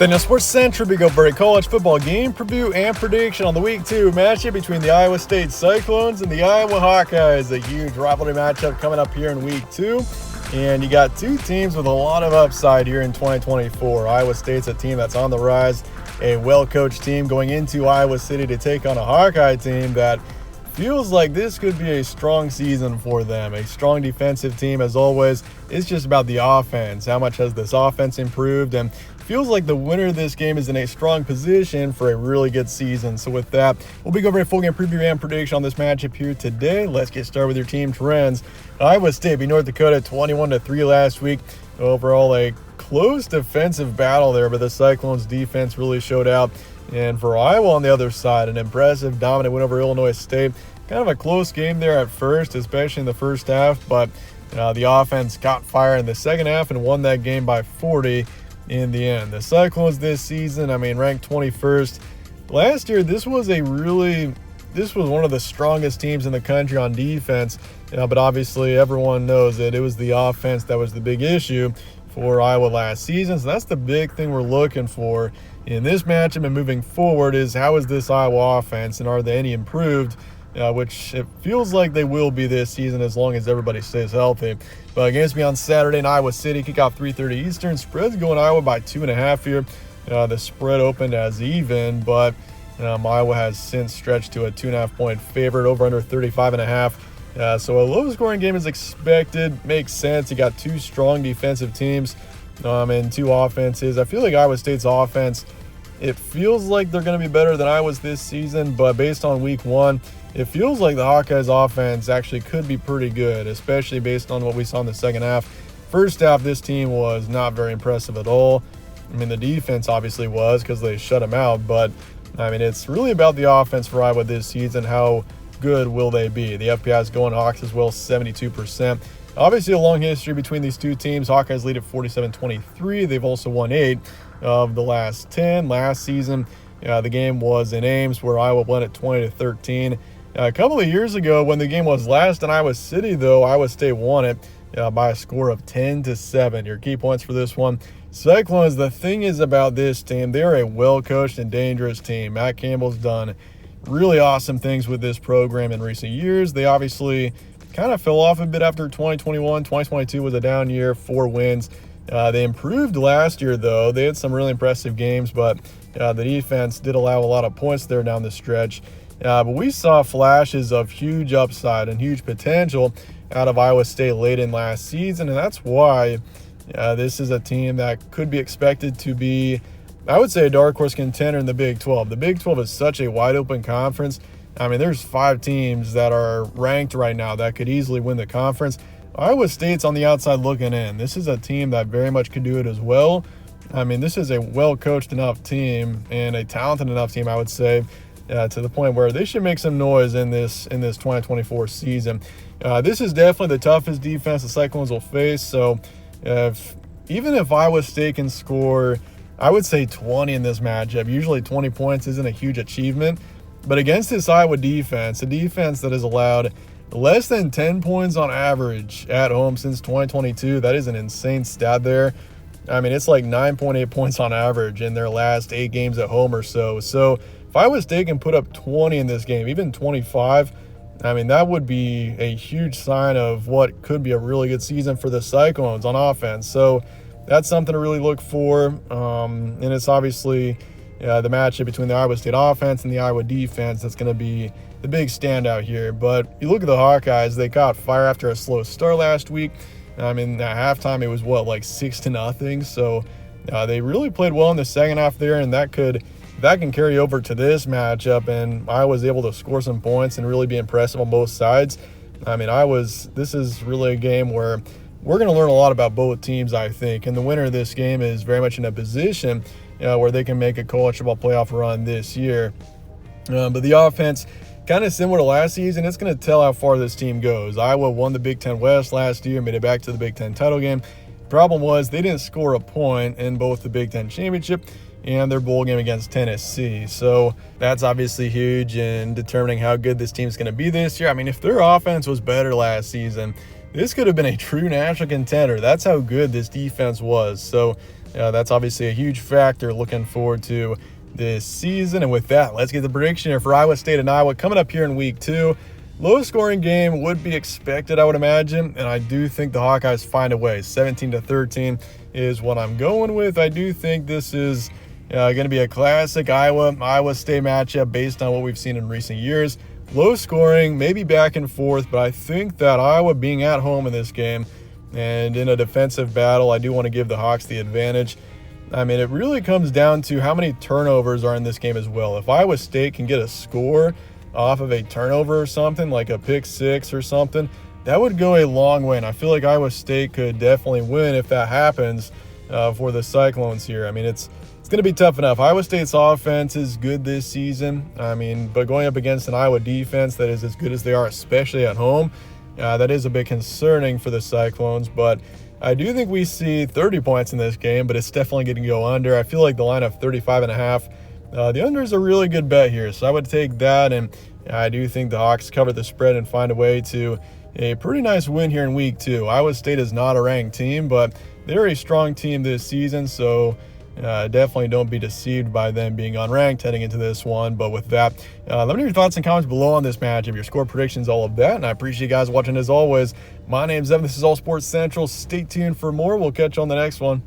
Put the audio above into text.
Fitness Sports Central, we go for a college football game preview and prediction on the Week 2 matchup between the Iowa State Cyclones and the Iowa Hawkeyes. A huge rivalry matchup coming up here in Week 2. And you got two teams with a lot of upside here in 2024. Iowa State's a team that's on the rise, a well-coached team going into Iowa City to take on a Hawkeye team that feels like this could be a strong season for them. A strong defensive team, as always. It's just about the offense. How much has this offense improved? And feels like the winner of this game is in a strong position for a really good season. So with that, we'll be going over a full game preview and prediction on this matchup here today. Let's get started with your team trends. Iowa State beat North Dakota 21-3 last week. Overall, a close defensive battle there, but the Cyclones defense really showed out. And for Iowa on the other side, an impressive, dominant win over Illinois State. Kind of a close game there at first, especially in the first half, but the offense got fire in the second half and won that game by 40 in the end. The Cyclones this season, ranked 21st. Last year, this was one of the strongest teams in the country on defense, but obviously everyone knows that it was the offense that was the big issue for Iowa last season. So that's the big thing we're looking for in this matchup and moving forward is how is this Iowa offense and are they any improved, which it feels like they will be this season as long as everybody stays healthy. But against me on Saturday in Iowa City, kickoff 3:30 Eastern. Spread's going Iowa by 2.5 here. The spread opened as even, but Iowa has since stretched to a 2.5-point favorite, over under 35.5. So a low-scoring game is expected. Makes sense. You got two strong defensive teams and two offenses. I feel like Iowa State's offense, it feels like they're going to be better than Iowa's this season, but based on Week 1, it feels like the Hawkeyes offense actually could be pretty good, especially based on what we saw in the second half. First half, this team was not very impressive at all. The defense obviously was because they shut them out, but it's really about the offense for Iowa this season. How good will they be? The FPI is going Hawks as well, 72%. Obviously, a long history between these two teams. Hawkeyes lead at 47-23. They've also won 8 of the last 10. Last season, the game was in Ames where Iowa won at 20-13. A couple of years ago, when the game was last in Iowa City, though, Iowa State won it by a score of 10-7. Your key points for this one. Cyclones, the thing is about this team, they're a well-coached and dangerous team. Matt Campbell's done really awesome things with this program in recent years. They obviously kind of fell off a bit after 2021. 2022 was a down year, 4 wins. They improved last year, though. They had some really impressive games, but the defense did allow a lot of points there down the stretch. But we saw flashes of huge upside and huge potential out of Iowa State late in last season, and that's why this is a team that could be expected to be, I would say, a dark horse contender in the Big 12. The Big 12 is such a wide-open conference. There's 5 teams that are ranked right now that could easily win the conference. Iowa State's on the outside looking in. This is a team that very much could do it as well. This is a well-coached enough team and a talented enough team, I would say, to the point where they should make some noise in this 2024 season. This is definitely the toughest defense the Cyclones will face. So even if Iowa State can score, I would say 20 in this matchup, usually 20 points isn't a huge achievement. But against this Iowa defense, a defense that has allowed less than 10 points on average at home since 2022, that is an insane stat there. It's like 9.8 points on average in their last 8 games at home or so. So if Iowa State can put up 20 in this game, even 25, that would be a huge sign of what could be a really good season for the Cyclones on offense. So that's something to really look for. And it's obviously the matchup between the Iowa State offense and the Iowa defense that's going to be the big standout here. But you look at the Hawkeyes, they caught fire after a slow start last week. At halftime, it was, 6-0. So they really played well in the second half there, and that can carry over to this matchup, and Iowa's able to score some points and really be impressive on both sides. This is really a game where we're going to learn a lot about both teams, I think, and the winner of this game is very much in a position where they can make a college football playoff run this year. But the offense, kind of similar to last season, it's going to tell how far this team goes. Iowa won the Big Ten West last year, made it back to the Big Ten title game. Problem was they didn't score a point in both the Big Ten championship and their bowl game against Tennessee. So that's obviously huge in determining how good this team's going to be this year. If their offense was better last season, this could have been a true national contender. That's how good this defense was. So that's obviously a huge factor looking forward to this season. And with that, let's get the prediction here for Iowa State and Iowa coming up here in week 2. Low-scoring game would be expected, I would imagine, and I do think the Hawkeyes find a way. 17-13 is what I'm going with. I do think this is going to be a classic Iowa State matchup based on what we've seen in recent years. Low scoring, maybe back and forth, but I think that Iowa being at home in this game and in a defensive battle, I do want to give the Hawks the advantage. I mean, it really comes down to how many turnovers are in this game as well. If Iowa State can get a score off of a turnover or something, like a pick 6 or something, that would go a long way. And I feel like Iowa State could definitely win if that happens for the Cyclones here. I mean, it's going to be tough enough. Iowa State's offense is good this season. I mean, but going up against an Iowa defense that is as good as they are, especially at home, that is a bit concerning for the Cyclones. But I do think we see 30 points in this game, but it's definitely going to go under. I feel like the line of 35.5. The under is a really good bet here, so I would take that, and I do think the Hawks cover the spread and find a way to a pretty nice win here in week 2. Iowa State is not a ranked team, but they're a strong team this season, so definitely don't be deceived by them being unranked heading into this one. But with that, let me know your thoughts and comments below on this matchup, your score predictions, all of that, and I appreciate you guys watching as always. My name's Evan. This is All Sports Central. Stay tuned for more. We'll catch you on the next one.